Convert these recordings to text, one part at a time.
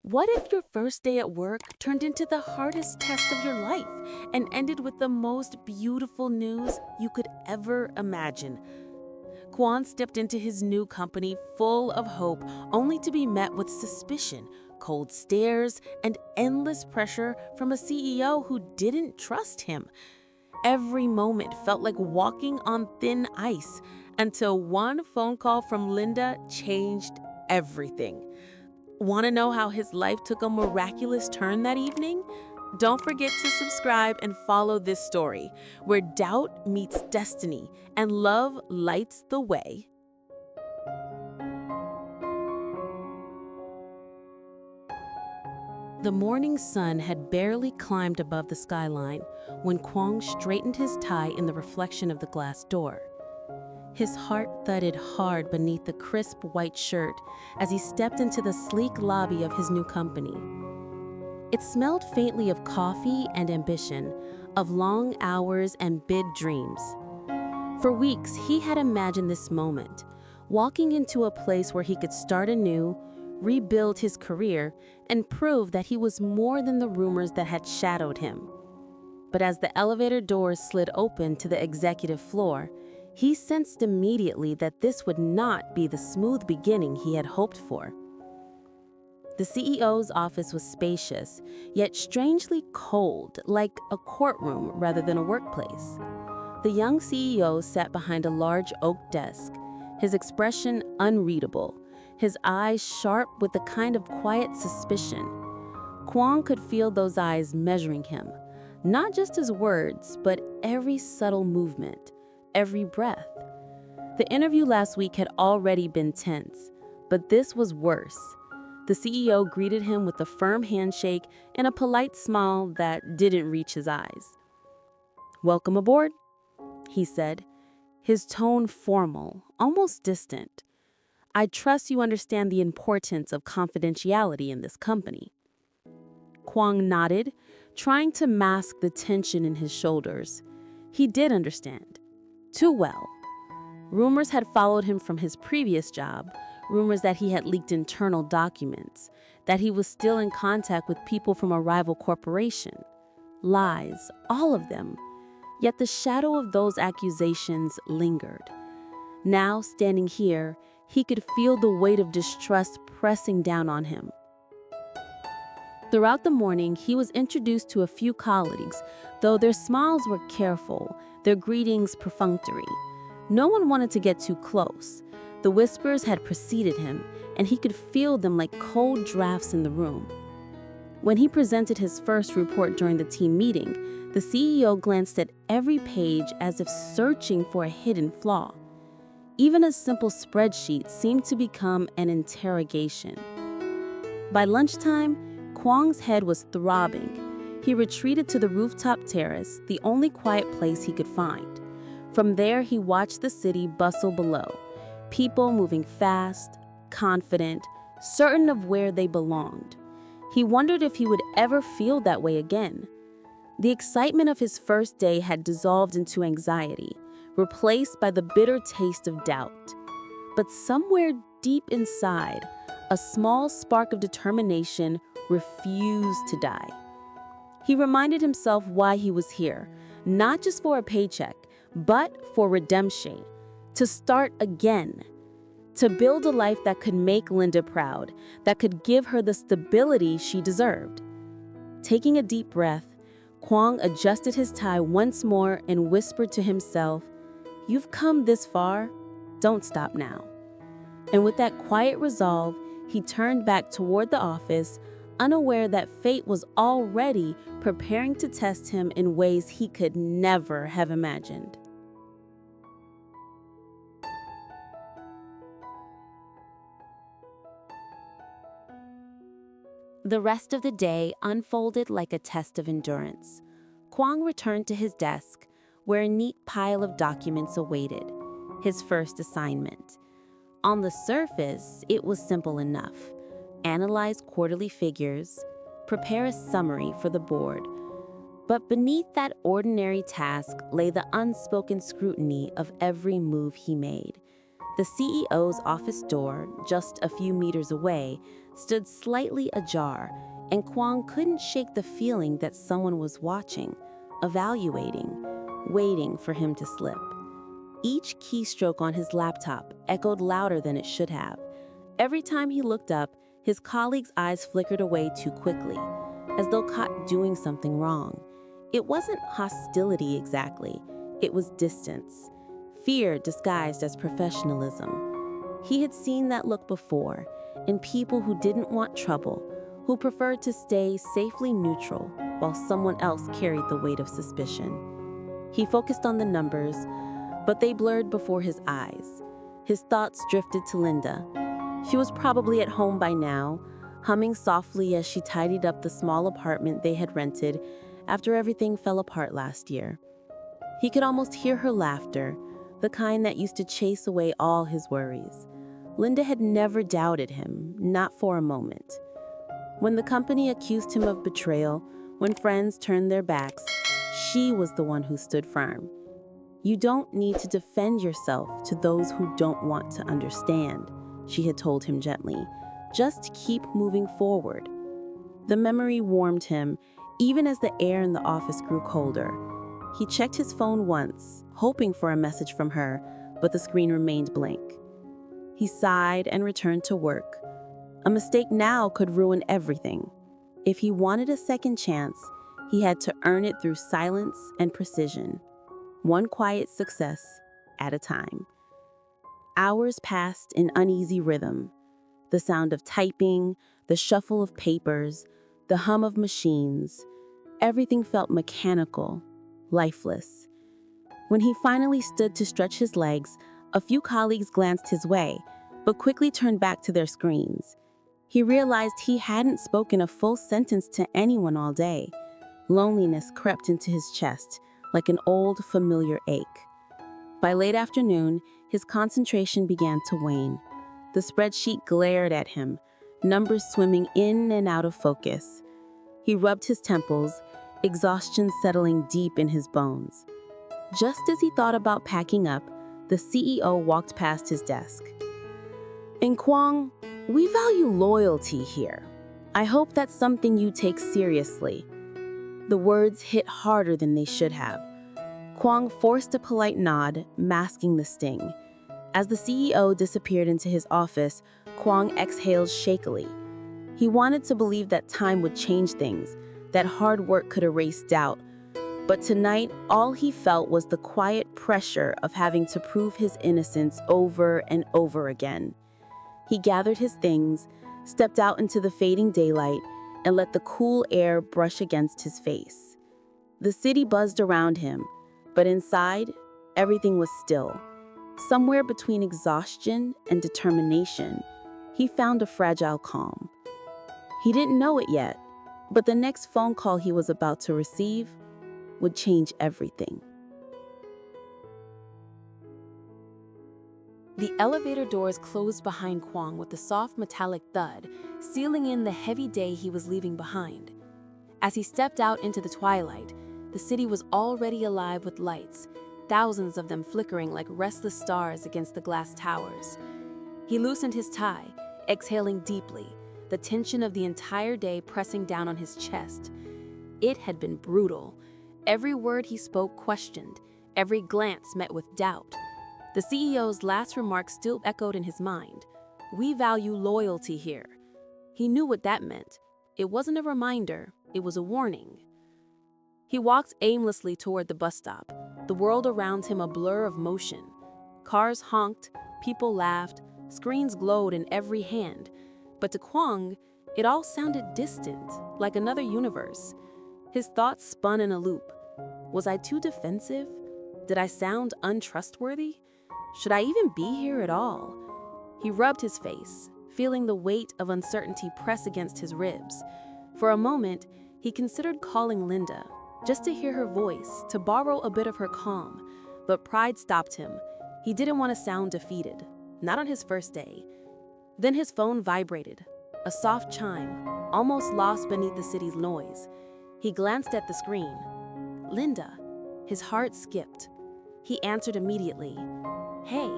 What if your first day at work turned into the hardest test of your life and ended with the most beautiful news you could ever imagine? Quang stepped into his new company full of hope, only to be met with suspicion, cold stares, and endless pressure from a CEO who didn't trust him. Every moment felt like walking on thin ice until one phone call from Linda changed everything. Want to know how his life took a miraculous turn that evening? Don't forget to subscribe and follow this story, where doubt meets destiny and love lights the way. The morning sun had barely climbed above the skyline when Quang straightened his tie in the reflection of the glass door. His heart thudded hard beneath the crisp white shirt as he stepped into the sleek lobby of his new company. It smelled faintly of coffee and ambition, of long hours and big dreams. For weeks, he had imagined this moment, walking into a place where he could start anew, rebuild his career, and prove that he was more than the rumors that had shadowed him. But as the elevator doors slid open to the executive floor, he sensed immediately that this would not be the smooth beginning he had hoped for. The CEO's office was spacious, yet strangely cold, like a courtroom rather than a workplace. The young CEO sat behind a large oak desk, his expression unreadable, his eyes sharp with a kind of quiet suspicion. Quang could feel those eyes measuring him, not just his words, but every subtle movement, every breath. The interview last week had already been tense, but this was worse. The CEO greeted him with a firm handshake and a polite smile that didn't reach his eyes. "Welcome aboard," he said, his tone formal, almost distant. "I trust you understand the importance of confidentiality in this company." Quang nodded, trying to mask the tension in his shoulders. He did understand. Too well. Rumors had followed him from his previous job, rumors that he had leaked internal documents, that he was still in contact with people from a rival corporation. Lies, all of them. Yet the shadow of those accusations lingered. Now, standing here, he could feel the weight of distrust pressing down on him. Throughout the morning, he was introduced to a few colleagues, though their smiles were careful, their greetings perfunctory. No one wanted to get too close. The whispers had preceded him, and he could feel them like cold drafts in the room. When he presented his first report during the team meeting, the CEO glanced at every page as if searching for a hidden flaw. Even a simple spreadsheet seemed to become an interrogation. By lunchtime, Quang's head was throbbing. He retreated to the rooftop terrace, the only quiet place he could find. From there, he watched the city bustle below, people moving fast, confident, certain of where they belonged. He wondered if he would ever feel that way again. The excitement of his first day had dissolved into anxiety, replaced by the bitter taste of doubt. But somewhere deep inside, a small spark of determination refused to die. He reminded himself why he was here, not just for a paycheck, but for redemption, to start again, to build a life that could make Linda proud, that could give her the stability she deserved. Taking a deep breath, Quang adjusted his tie once more and whispered to himself, "You've come this far, don't stop now." And with that quiet resolve, he turned back toward the office, unaware that fate was already preparing to test him in ways he could never have imagined. The rest of the day unfolded like a test of endurance. Quang returned to his desk, where a neat pile of documents awaited, his first assignment. On the surface, it was simple enough. Analyze quarterly figures, prepare a summary for the board. But beneath that ordinary task lay the unspoken scrutiny of every move he made. The CEO's office door, just a few meters away, stood slightly ajar, and Quang couldn't shake the feeling that someone was watching, evaluating, waiting for him to slip. Each keystroke on his laptop echoed louder than it should have. Every time he looked up, his colleague's eyes flickered away too quickly, as though caught doing something wrong. It wasn't hostility exactly, it was distance. Fear disguised as professionalism. He had seen that look before, in people who didn't want trouble, who preferred to stay safely neutral while someone else carried the weight of suspicion. He focused on the numbers, but they blurred before his eyes. His thoughts drifted to Linda. She was probably at home by now, humming softly as she tidied up the small apartment they had rented after everything fell apart last year. He could almost hear her laughter, the kind that used to chase away all his worries. Linda had never doubted him, not for a moment. When the company accused him of betrayal, when friends turned their backs, she was the one who stood firm. You don't need to defend yourself to those who don't want to understand, she had told him gently. Just keep moving forward. The memory warmed him, even as the air in the office grew colder. He checked his phone once, hoping for a message from her, but the screen remained blank. He sighed and returned to work. A mistake now could ruin everything. If he wanted a second chance, he had to earn it through silence and precision, one quiet success at a time. Hours passed in uneasy rhythm. The sound of typing, the shuffle of papers, the hum of machines, everything felt mechanical, lifeless. When he finally stood to stretch his legs, a few colleagues glanced his way, but quickly turned back to their screens. He realized he hadn't spoken a full sentence to anyone all day. Loneliness crept into his chest like an old, familiar ache. By late afternoon, his concentration began to wane. The spreadsheet glared at him, numbers swimming in and out of focus. He rubbed his temples, exhaustion settling deep in his bones. Just as he thought about packing up, the CEO walked past his desk. "In Quang, we value loyalty here. I hope that's something you take seriously." The words hit harder than they should have. Quang forced a polite nod, masking the sting. As the CEO disappeared into his office, Quang exhaled shakily. He wanted to believe that time would change things, that hard work could erase doubt. But tonight, all he felt was the quiet pressure of having to prove his innocence over and over again. He gathered his things, stepped out into the fading daylight, and let the cool air brush against his face. The city buzzed around him, but inside, everything was still. Somewhere between exhaustion and determination, he found a fragile calm. He didn't know it yet, but the next phone call he was about to receive would change everything. The elevator doors closed behind Quang with a soft metallic thud, sealing in the heavy day he was leaving behind. As he stepped out into the twilight, the city was already alive with lights, thousands of them flickering like restless stars against the glass towers. He loosened his tie, exhaling deeply, the tension of the entire day pressing down on his chest. It had been brutal. Every word he spoke questioned, every glance met with doubt. The CEO's last remark still echoed in his mind. "We value loyalty here." He knew what that meant. It wasn't a reminder, it was a warning. He walked aimlessly toward the bus stop, the world around him a blur of motion. Cars honked, people laughed, screens glowed in every hand. But to Quang, it all sounded distant, like another universe. His thoughts spun in a loop. Was I too defensive? Did I sound untrustworthy? Should I even be here at all? He rubbed his face, feeling the weight of uncertainty press against his ribs. For a moment, he considered calling Linda, just to hear her voice, to borrow a bit of her calm. But pride stopped him. He didn't want to sound defeated, not on his first day. Then his phone vibrated, a soft chime, almost lost beneath the city's noise. He glanced at the screen. Linda. His heart skipped. He answered immediately. "Hey,"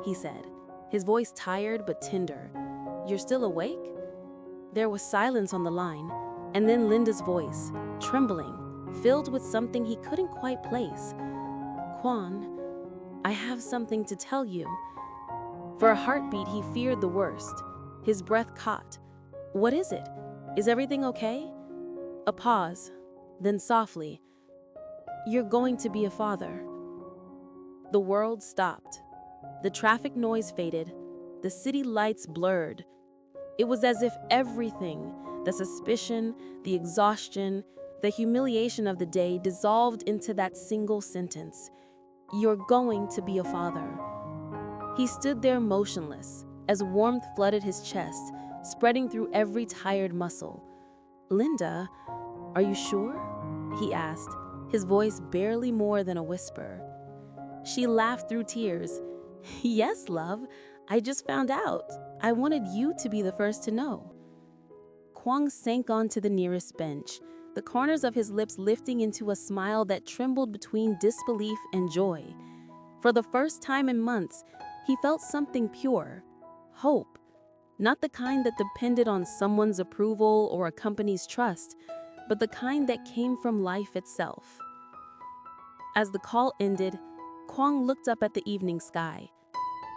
he said, his voice tired but tender. "You're still awake?" There was silence on the line, and then Linda's voice, trembling, filled with something he couldn't quite place. Quang, I have something to tell you. For a heartbeat, he feared the worst. His breath caught. What is it? Is everything okay? A pause, then softly, You're going to be a father. The world stopped. The traffic noise faded. The city lights blurred. It was as if everything, the suspicion, the exhaustion, the humiliation of the day dissolved into that single sentence. You're going to be a father. He stood there motionless, as warmth flooded his chest, spreading through every tired muscle. Linda, are you sure? He asked, his voice barely more than a whisper. She laughed through tears. Yes, love. I just found out. I wanted you to be the first to know. Quang sank onto the nearest bench, the corners of his lips lifting into a smile that trembled between disbelief and joy. For the first time in months, he felt something pure, hope, not the kind that depended on someone's approval or a company's trust, but the kind that came from life itself. As the call ended, Quang looked up at the evening sky.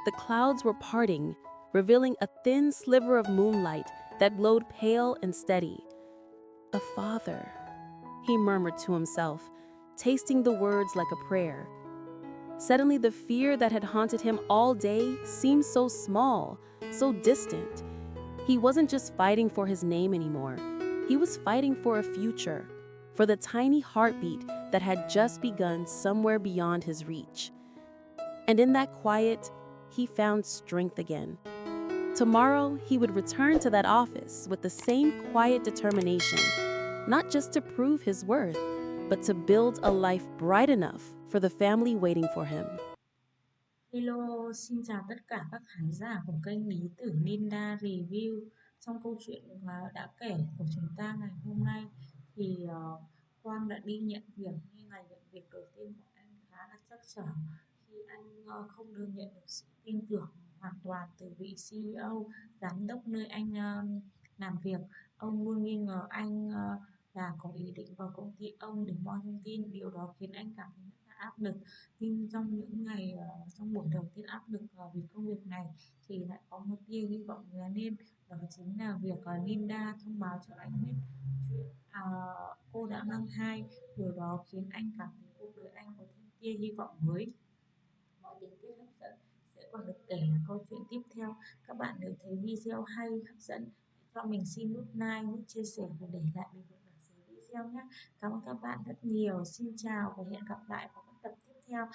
The clouds were parting, revealing a thin sliver of moonlight that glowed pale and steady. A father, he murmured to himself, tasting the words like a prayer. Suddenly, the fear that had haunted him all day seemed so small, so distant. He wasn't just fighting for his name anymore. He was fighting for a future, for the tiny heartbeat that had just begun somewhere beyond his reach. And in that quiet, he found strength again. Tomorrow, he would return to that office with the same quiet determination, not just to prove his worth, but to build a life bright enough for the family waiting for him. Hello, xin chào tất cả các khán giả của kênh Lý Tử Linda Review. Trong câu chuyện đã kể của chúng ta ngày hôm nay thì Quang đã đi nhận việc, nhưng ngày nhận việc đầu tiên của anh khá là trắc trở khi anh không được nhận được sự tin tưởng hoàn toàn từ vị CEO, giám đốc nơi anh làm việc. Ông luôn nghi ngờ anh là có ý định vào công ty ông để moi thông tin. Điều đó khiến anh cảm thấy rất là áp lực. Nhưng trong những ngày trong buổi đầu tiên áp lực vì công việc này thì lại có một tia hy vọng lóe lên, đó chính là việc Linda thông báo cho anh biết chuyện cô đã mang thai. Điều đó khiến anh cảm thấy cuộc đời anh có thêm tia hy vọng mới. Mọi tình tiết hấp dẫn sẽ còn được kể ở câu chuyện tiếp theo. Các bạn nếu thấy video hay, hấp dẫn, cho mình xin nút like, nút chia sẻ và để lại bình luận ở dưới video nhé. Cảm ơn các bạn rất nhiều. Xin chào và hẹn gặp lại vào các tập tiếp theo.